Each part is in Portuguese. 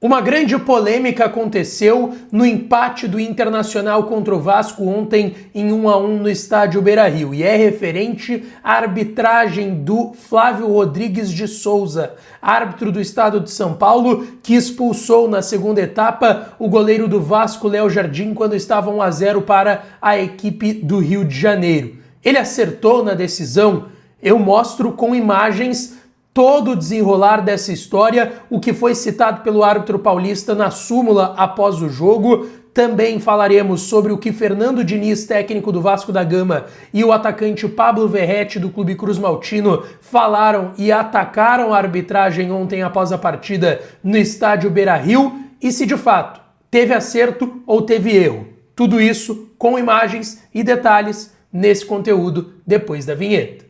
Uma grande polêmica aconteceu no empate do Internacional contra o Vasco ontem em 1-1 no estádio Beira-Rio e é referente à arbitragem do Flávio Rodrigues de Souza, árbitro do estado de São Paulo, que expulsou na segunda etapa o goleiro do Vasco, Léo Jardim, quando estava 1-0 para a equipe do Rio de Janeiro. Ele acertou na decisão? Eu mostro com imagens todo o desenrolar dessa história, o que foi citado pelo árbitro paulista na súmula após o jogo. Também falaremos sobre o que Fernando Diniz, técnico do Vasco da Gama, e o atacante Pablo Verratti, do Clube Cruz Maltino, falaram e atacaram a arbitragem ontem após a partida no estádio Beira-Rio, e se de fato teve acerto ou teve erro. Tudo isso com imagens e detalhes nesse conteúdo depois da vinheta.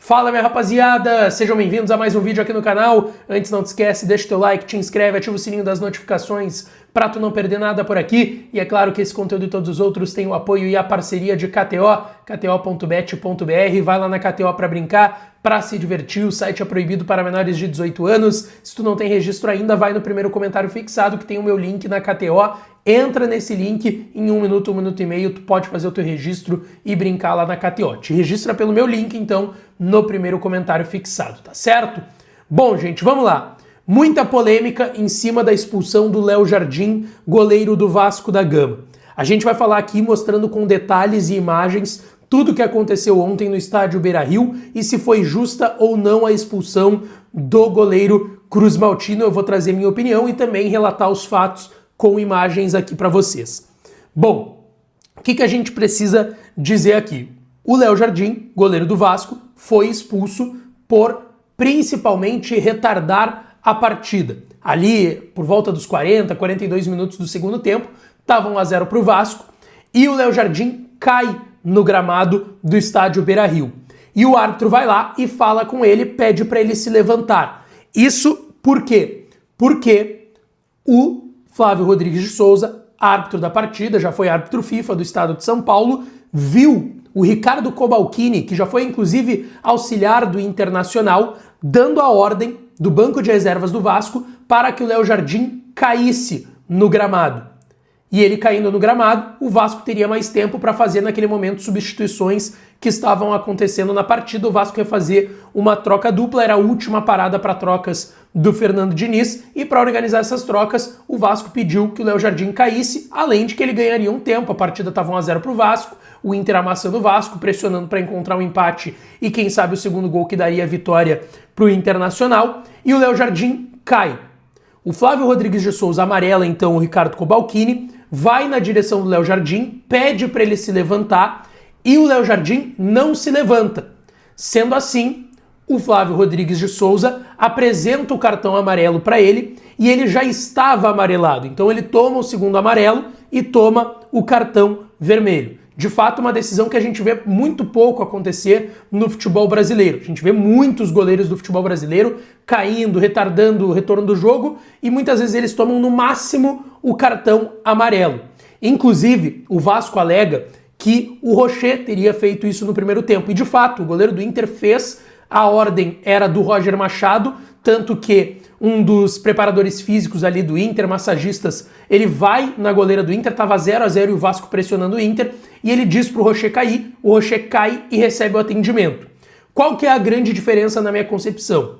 Fala, minha rapaziada, sejam bem-vindos a mais um vídeo aqui no canal. Antes, não te esquece, deixa o teu like, te inscreve, ativa o sininho das notificações para tu não perder nada por aqui. E é claro que esse conteúdo e todos os outros têm o apoio e a parceria de KTO, kto.bet.br. Vai lá na KTO para brincar, para se divertir. O site é proibido para menores de 18 anos. Se tu não tem registro ainda, vai no primeiro comentário fixado que tem o meu link na KTO. Entra nesse link, em 1 minuto, 1 minuto e meio, tu pode fazer o teu registro e brincar lá na KTO. Te registra pelo meu link, então, no primeiro comentário fixado, tá certo? Bom, gente, vamos lá. Muita polêmica em cima da expulsão do Léo Jardim, goleiro do Vasco da Gama. A gente vai falar aqui mostrando com detalhes e imagens tudo o que aconteceu ontem no estádio Beira-Rio e se foi justa ou não a expulsão do goleiro Cruz Maltino. Eu vou trazer minha opinião e também relatar os fatos com imagens aqui para vocês. Bom, o que a gente precisa dizer aqui? O Léo Jardim, goleiro do Vasco, foi expulso por principalmente retardar a partida. Ali, por volta dos 40, 42 minutos do segundo tempo, estava 1-0 para o Vasco e o Léo Jardim cai no gramado do estádio Beira-Rio. E o árbitro vai lá e fala com ele, pede para ele se levantar. Isso por quê? Porque o Flávio Rodrigues de Souza, árbitro da partida, já foi árbitro FIFA do estado de São Paulo, viu o Ricardo Cobalcini, que já foi inclusive auxiliar do Internacional, dando a ordem do banco de reservas do Vasco para que o Léo Jardim caísse no gramado. E ele caindo no gramado, o Vasco teria mais tempo para fazer naquele momento substituições que estavam acontecendo na partida. O Vasco ia fazer uma troca dupla, era a última parada para trocas do Fernando Diniz, e para organizar essas trocas, o Vasco pediu que o Léo Jardim caísse, além de que ele ganharia um tempo. A partida estava 1-0 para o Vasco, o Inter amassando o Vasco, pressionando para encontrar um empate e quem sabe o segundo gol que daria a vitória para o Internacional, e o Léo Jardim cai. O Flávio Rodrigues de Souza amarela então o Ricardo Cobalcini, vai na direção do Léo Jardim, pede para ele se levantar e o Léo Jardim não se levanta. Sendo assim, o Flávio Rodrigues de Souza apresenta o cartão amarelo para ele e ele já estava amarelado. Então ele toma o segundo amarelo e toma o cartão vermelho. De fato, uma decisão que a gente vê muito pouco acontecer no futebol brasileiro. A gente vê muitos goleiros do futebol brasileiro caindo, retardando o retorno do jogo e muitas vezes eles tomam no máximo o cartão amarelo. Inclusive, o Vasco alega que o Rocher teria feito isso no primeiro tempo. E de fato, o goleiro do Inter fez, a ordem era do Roger Machado, tanto que um dos preparadores físicos ali do Inter, massagistas, ele vai na goleira do Inter, tava 0-0 e o Vasco pressionando o Inter, e ele diz pro Rocher cair, o Rocher cai e recebe o atendimento. Qual que é a grande diferença na minha concepção?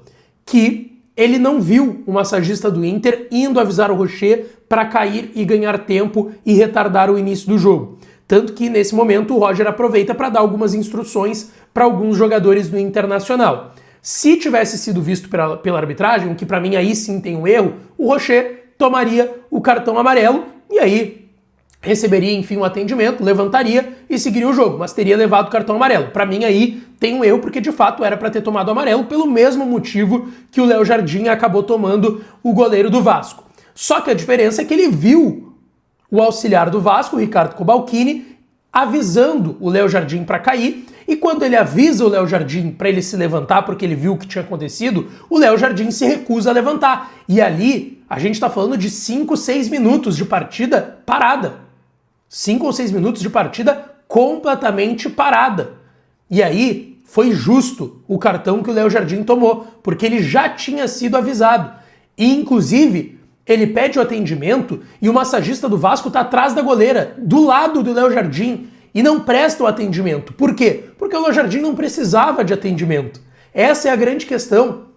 Que ele não viu o massagista do Inter indo avisar o Rocher para cair e ganhar tempo e retardar o início do jogo. Tanto que nesse momento o Roger aproveita para dar algumas instruções para alguns jogadores do Internacional. Se tivesse sido visto pela arbitragem, o que para mim aí sim tem um erro, o Rocher tomaria o cartão amarelo e aí receberia, enfim, um atendimento, levantaria e seguiria o jogo, mas teria levado o cartão amarelo. Para mim aí tem um erro porque de fato era para ter tomado o amarelo pelo mesmo motivo que o Léo Jardim acabou tomando o goleiro do Vasco. Só que a diferença é que ele viu o auxiliar do Vasco, o Ricardo Cobalcini, avisando o Léo Jardim para cair. E quando ele avisa o Léo Jardim para ele se levantar porque ele viu o que tinha acontecido, o Léo Jardim se recusa a levantar. E ali a gente está falando de 5, 6 minutos de partida parada. 5 ou 6 minutos de partida completamente parada. E aí foi justo o cartão que o Léo Jardim tomou, porque ele já tinha sido avisado. E, inclusive, ele pede o atendimento e o massagista do Vasco está atrás da goleira, do lado do Léo Jardim, e não presta o atendimento. Por quê? Porque o Léo Jardim não precisava de atendimento. Essa é a grande questão.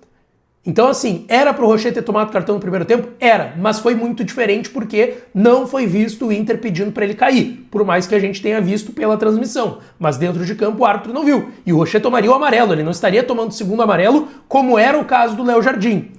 Então, assim, era pro Rocher ter tomado cartão no primeiro tempo? Era, mas foi muito diferente porque não foi visto o Inter pedindo para ele cair, por mais que a gente tenha visto pela transmissão. Mas dentro de campo o árbitro não viu. E o Rocher tomaria o amarelo, ele não estaria tomando o segundo amarelo, como era o caso do Léo Jardim.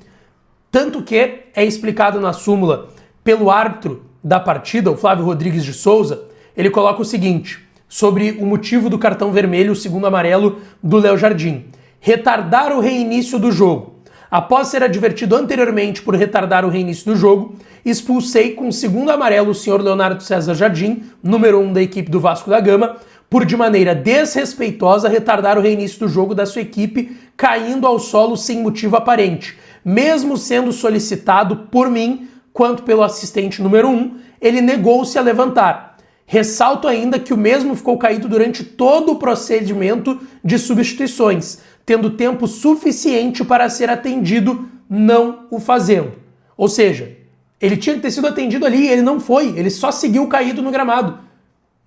Tanto que é explicado na súmula pelo árbitro da partida, o Flávio Rodrigues de Souza, ele coloca o seguinte, sobre o motivo do cartão vermelho, o segundo amarelo do Léo Jardim. Retardar o reinício do jogo. Após ser advertido anteriormente por retardar o reinício do jogo, expulsei com o segundo amarelo o senhor Leonardo César Jardim, número 1 da equipe do Vasco da Gama, por de maneira desrespeitosa retardar o reinício do jogo da sua equipe, caindo ao solo sem motivo aparente. Mesmo sendo solicitado por mim, quanto pelo assistente número 1, ele negou-se a levantar. Ressalto ainda que o mesmo ficou caído durante todo o procedimento de substituições, tendo tempo suficiente para ser atendido, não o fazendo. Ou seja, ele tinha que ter sido atendido ali e ele não foi, ele só seguiu caído no gramado.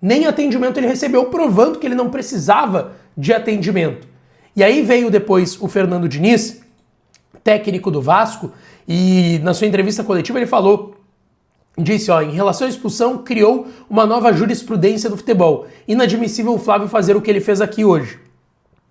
Nem atendimento ele recebeu, provando que ele não precisava de atendimento. E aí veio depois o Fernando Diniz, técnico do Vasco, e na sua entrevista coletiva ele falou, disse, em relação à expulsão, criou uma nova jurisprudência do futebol. Inadmissível o Flávio fazer o que ele fez aqui hoje.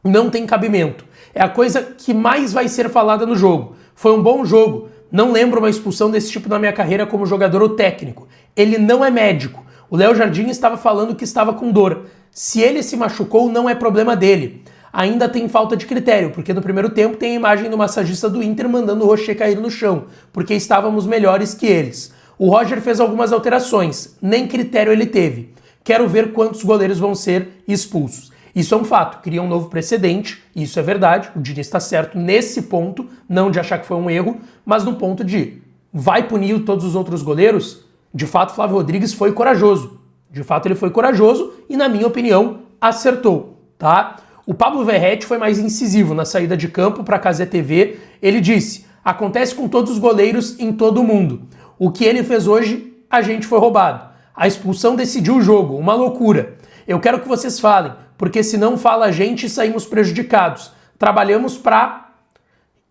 Não tem cabimento. É a coisa que mais vai ser falada no jogo. Foi um bom jogo. Não lembro uma expulsão desse tipo na minha carreira como jogador ou técnico. Ele não é médico. O Léo Jardim estava falando que estava com dor. Se ele se machucou, não é problema dele. Ainda tem falta de critério, porque no primeiro tempo tem a imagem do massagista do Inter mandando o Rocher cair no chão, porque estávamos melhores que eles. O Roger fez algumas alterações, nem critério ele teve. Quero ver quantos goleiros vão ser expulsos. Isso é um fato, cria um novo precedente, isso é verdade, o Diniz está certo nesse ponto, não de achar que foi um erro, mas no ponto de vai punir todos os outros goleiros? De fato, Flávio Rodrigues foi corajoso. De fato, ele foi corajoso e, na minha opinião, acertou, tá? O Pablo Verratti foi mais incisivo na saída de campo para a Cazé TV. Ele disse, acontece com todos os goleiros em todo o mundo. O que ele fez hoje, a gente foi roubado. A expulsão decidiu o jogo, uma loucura. Eu quero que vocês falem, porque se não fala a gente, saímos prejudicados. Trabalhamos para...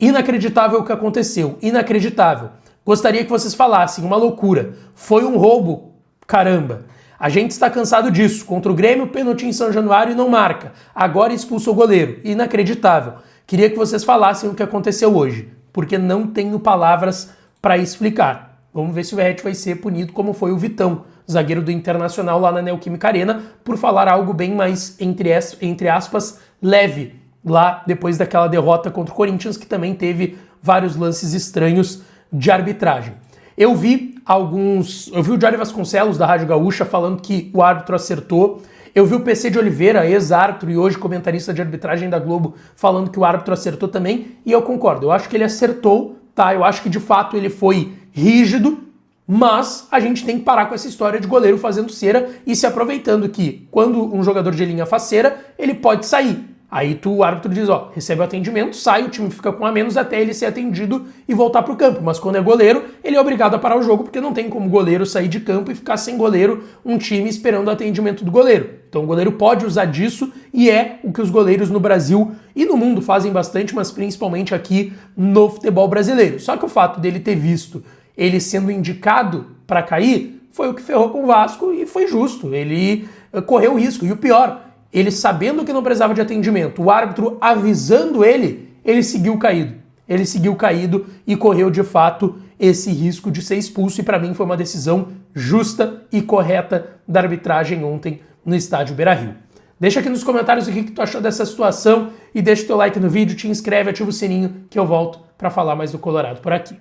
Inacreditável o que aconteceu, inacreditável. Gostaria que vocês falassem, uma loucura. Foi um roubo, caramba. A gente está cansado disso. Contra o Grêmio, pênalti em São Januário e não marca. Agora expulsou o goleiro. Inacreditável. Queria que vocês falassem o que aconteceu hoje, porque não tenho palavras para explicar. Vamos ver se o Verratti vai ser punido como foi o Vitão, zagueiro do Internacional lá na Neoquímica Arena, por falar algo bem mais, entre aspas, leve, lá depois daquela derrota contra o Corinthians, que também teve vários lances estranhos de arbitragem. Eu vi o Jory Vasconcelos, da Rádio Gaúcha, falando que o árbitro acertou. Eu vi o PC de Oliveira, ex-árbitro e hoje comentarista de arbitragem da Globo, falando que o árbitro acertou também, e eu concordo. Eu acho que ele acertou, tá? Eu acho que de fato ele foi rígido, mas a gente tem que parar com essa história de goleiro fazendo cera e se aproveitando que quando um jogador de linha faz cera, ele pode sair. Aí o árbitro diz, recebe o atendimento, sai, o time fica com a menos até ele ser atendido e voltar pro campo. Mas quando é goleiro, ele é obrigado a parar o jogo, porque não tem como o goleiro sair de campo e ficar sem goleiro, um time esperando o atendimento do goleiro. Então o goleiro pode usar disso e é o que os goleiros no Brasil e no mundo fazem bastante, mas principalmente aqui no futebol brasileiro. Só que o fato dele ter visto ele sendo indicado para cair foi o que ferrou com o Vasco e foi justo. Ele correu o risco. E o pior, ele sabendo que não precisava de atendimento, o árbitro avisando ele, ele seguiu caído. Ele seguiu caído e correu de fato esse risco de ser expulso e para mim foi uma decisão justa e correta da arbitragem ontem no estádio Beira-Rio. Deixa aqui nos comentários o que tu achou dessa situação e deixa o teu like no vídeo, te inscreve, ativa o sininho que eu volto para falar mais do Colorado por aqui.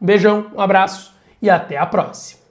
Um beijão, um abraço e até a próxima.